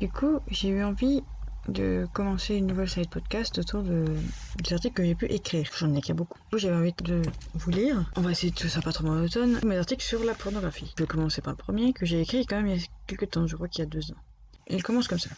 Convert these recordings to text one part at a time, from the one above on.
Du coup, j'ai eu envie de commencer une nouvelle série de podcasts autour des articles que j'ai pu écrire. J'en ai écrit beaucoup. J'avais envie de vous lire. On va essayer de tout ça pas trop monotone. Mes articles sur la pornographie. Je vais commencer par le premier que j'ai écrit quand même il y a quelques temps, je crois qu'il y a 2 ans. Il commence comme ça.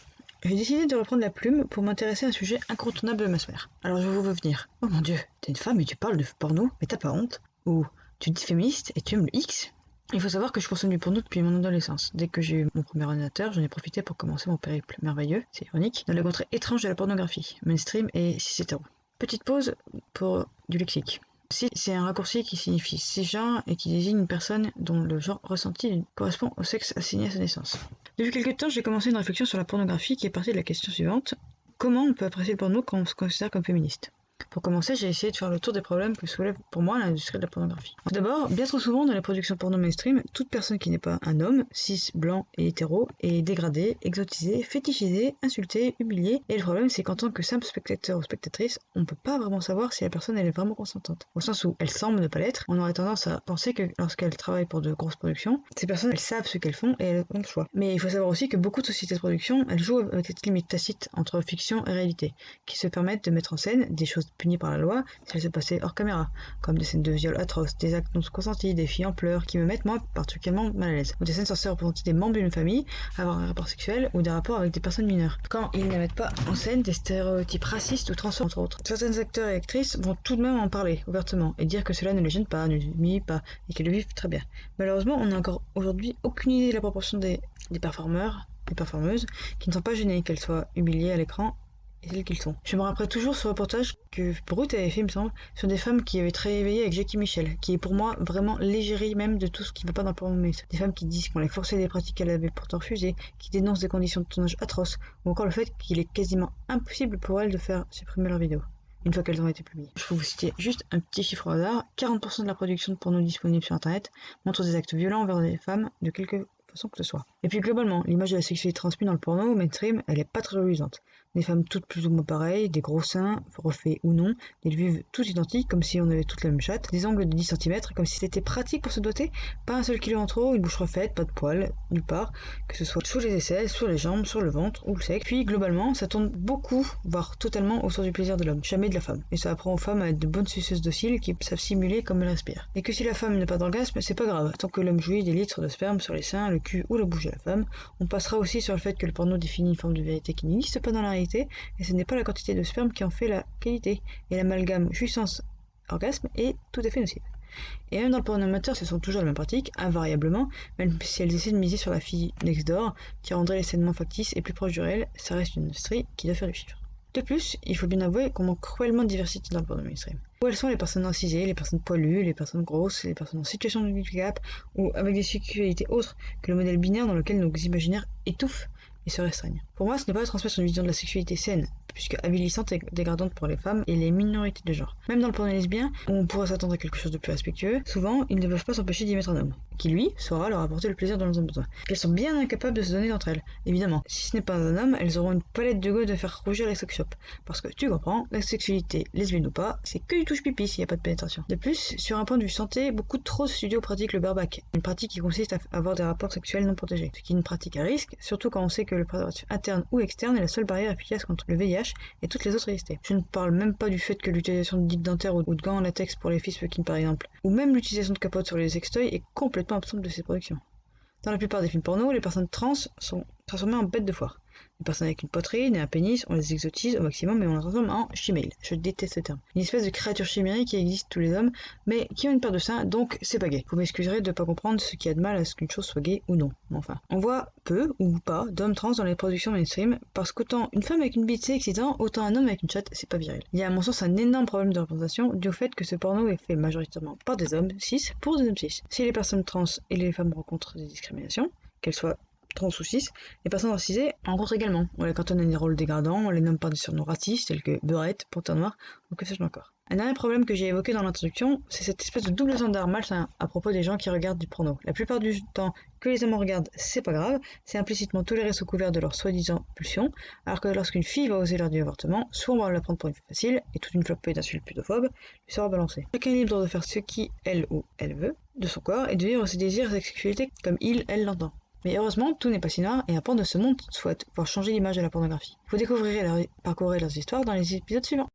J'ai décidé de reprendre la plume pour m'intéresser à un sujet incontournable de ma sphère. Alors je vous veux venir. Oh mon dieu, t'es une femme et tu parles de porno, mais t'as pas honte? Ou tu te dis féministe et tu aimes le X? Il faut savoir que je consomme du porno depuis mon adolescence. Dès que j'ai eu mon premier ordinateur, j'en ai profité pour commencer mon périple merveilleux, c'est ironique, dans le contrées étrange de la pornographie, mainstream et cis-hétéro. Petite pause pour du lexique. Cis, c'est un raccourci qui signifie cisgenre et qui désigne une personne dont le genre ressenti correspond au sexe assigné à sa naissance. Depuis quelques temps, j'ai commencé une réflexion sur la pornographie qui est partie de la question suivante. Comment on peut apprécier le porno quand on se considère comme féministe? Pour commencer, j'ai essayé de faire le tour des problèmes que soulève pour moi l'industrie de la pornographie. Tout d'abord, bien trop souvent dans les productions porno mainstream, toute personne qui n'est pas un homme, cis, blanc et hétéro, est dégradée, exotisée, fétichisée, insultée, humiliée. Et le problème, c'est qu'en tant que simple spectateur ou spectatrice, on ne peut pas vraiment savoir si la personne elle est vraiment consentante. Au sens où elle semble ne pas l'être, on aurait tendance à penser que lorsqu'elles travaillent pour de grosses productions, ces personnes elles savent ce qu'elles font et elles ont le choix. Mais il faut savoir aussi que beaucoup de sociétés de production, elles jouent avec cette limite tacite entre fiction et réalité, qui se permettent de mettre en scène des choses punies par la loi si elles se passaient hors caméra, comme des scènes de viol atroces, des actes non consentis, des filles en pleurs, qui me mettent moi particulièrement mal à l'aise, ou des scènes censées représenter des membres d'une famille, avoir un rapport sexuel ou des rapports avec des personnes mineures, quand ils ne mettent pas en scène des stéréotypes racistes ou transphobes entre autres. Certains acteurs et actrices vont tout de même en parler ouvertement et dire que cela ne les gêne pas, ne les humilie pas et qu'ils le vivent très bien. Malheureusement, on n'a encore aujourd'hui aucune idée de la proportion des performeurs et performeuses qui ne sont pas gênées qu'elles soient humiliées à l'écran et celles qu'ils sont. Je me rappelle toujours ce reportage que Brut avait fait, il me semble, sur des femmes qui avaient travaillé avec Jackie Michel, qui est pour moi vraiment l'égérie même de tout ce qui ne va pas dans le porno mainstream. Des femmes qui disent qu'on les forçait des pratiques qu'elles avaient pourtant refusées, qui dénoncent des conditions de tournage atroces, ou encore le fait qu'il est quasiment impossible pour elles de faire supprimer leurs vidéos une fois qu'elles ont été publiées. Je peux vous citer juste un petit chiffre au hasard, 40% de la production de porno disponible sur internet montre des actes violents envers les femmes de quelque façon que ce soit. Et puis globalement, l'image de la sexualité transmise dans le porno mainstream, elle est pas très reluisante. Des femmes toutes plus ou moins pareilles, des gros seins, refaits ou non, des vues toutes identiques, comme si on avait toutes la même chatte, des angles de 10 cm, comme si c'était pratique pour se doter, pas un seul kilo en trop, une bouche refaite, pas de poils, nulle part, que ce soit sous les aisselles, sur les jambes, sur le ventre ou le sexe. Puis globalement, ça tourne beaucoup, voire totalement autour du plaisir de l'homme, jamais de la femme. Et ça apprend aux femmes à être de bonnes suceuses dociles qui savent simuler comme elles respirent. Et que si la femme n'a pas d'orgasme, c'est pas grave, tant que l'homme jouit des litres de sperme sur les seins, le cul ou la bouche de la femme. On passera aussi sur le fait que le porno définit une forme de vérité qui n'existe pas dans la réalité, et ce n'est pas la quantité de sperme qui en fait la qualité, et l'amalgame jouissance-orgasme est tout à fait nocif. Et même dans le porno amateur, ce sont toujours les mêmes pratiques, invariablement, même si elles essaient de miser sur la fille next door, qui rendrait les scènes moins factices et plus proches du réel, ça reste une industrie qui doit faire du chiffre. De plus, il faut bien avouer qu'on manque cruellement de diversité dans le porno mainstream. Où elles sont les personnes racisées, les personnes poilues, les personnes grosses, les personnes en situation de handicap, ou avec des sexualités autres que le modèle binaire dans lequel nos imaginaires étouffent et se restreignent. Pour moi, ce n'est pas de transmettre une vision de la sexualité saine, puisque avilissante et dégradante pour les femmes et les minorités de genre. Même dans le porno lesbien, où on pourrait s'attendre à quelque chose de plus respectueux, souvent, ils ne peuvent pas s'empêcher d'y mettre un homme, qui lui, saura leur apporter le plaisir dont elles ont besoin. Elles sont bien incapables de se donner d'entre elles. Évidemment, si ce n'est pas un homme, elles auront une palette de go de faire rougir les sex shops. Parce que, tu comprends, la sexualité, lesbienne ou pas, c'est que du touche-pipi s'il n'y a pas de pénétration. De plus, sur un point de vue santé, beaucoup trop de studios pratiquent le bareback, une pratique qui consiste à avoir des rapports sexuels non protégés, ce qui est une pratique à risque, surtout quand on sait que le préservatif interne ou externe est la seule barrière efficace contre le VIH et toutes les autres IST. Je ne parle même pas du fait que l'utilisation de digues dentaires ou de gants en latex pour les filles fucking par exemple, ou même l'utilisation de capotes sur les sextoys est complètement absente de ces productions. Dans la plupart des films porno, les personnes trans sont transformées en bêtes de foire. Les personnes avec une poitrine et un pénis, on les exotise au maximum mais on les transforme en chimale. Je déteste ce terme. Une espèce de créature chimérique qui existe tous les hommes, mais qui ont une paire de seins, donc c'est pas gay. Vous m'excuserez de pas comprendre ce qui a de mal à ce qu'une chose soit gay ou non. Mais enfin. On voit peu, ou pas, d'hommes trans dans les productions mainstream, parce qu'autant une femme avec une bite c'est excitant, autant un homme avec une chatte c'est pas viril. Il y a à mon sens un énorme problème de représentation dû au fait que ce porno est fait majoritairement par des hommes cis pour des hommes cis. Si les personnes trans et les femmes rencontrent des discriminations, qu'elles soient trans ou cis, les personnes racisées en rencontrent également. On les cantonne à des rôles dégradants, on les nomme par des surnoms racistes tels que beurette, panthère noire, ou que sais-je encore. Un dernier problème que j'ai évoqué dans l'introduction, c'est cette espèce de double standard malsain à propos des gens qui regardent du porno. La plupart du temps, que les hommes en regardent, c'est pas grave, c'est implicitement toléré sous couvert de leur soi-disant pulsion, alors que lorsqu'une fille va oser leur dire avortement, soit on va la prendre pour une fille facile, et toute une flopée d'insultes pudophobe lui sera balancée. Chacun est libre de faire ce qui, elle ou elle veut, de son corps, et de vivre ses désirs et sa sexualité comme il, elle l'entend. Mais heureusement, tout n'est pas si noir et un pan de ce monde souhaite pouvoir changer l'image de la pornographie. Vous découvrirez et parcourrez leurs histoires dans les épisodes suivants.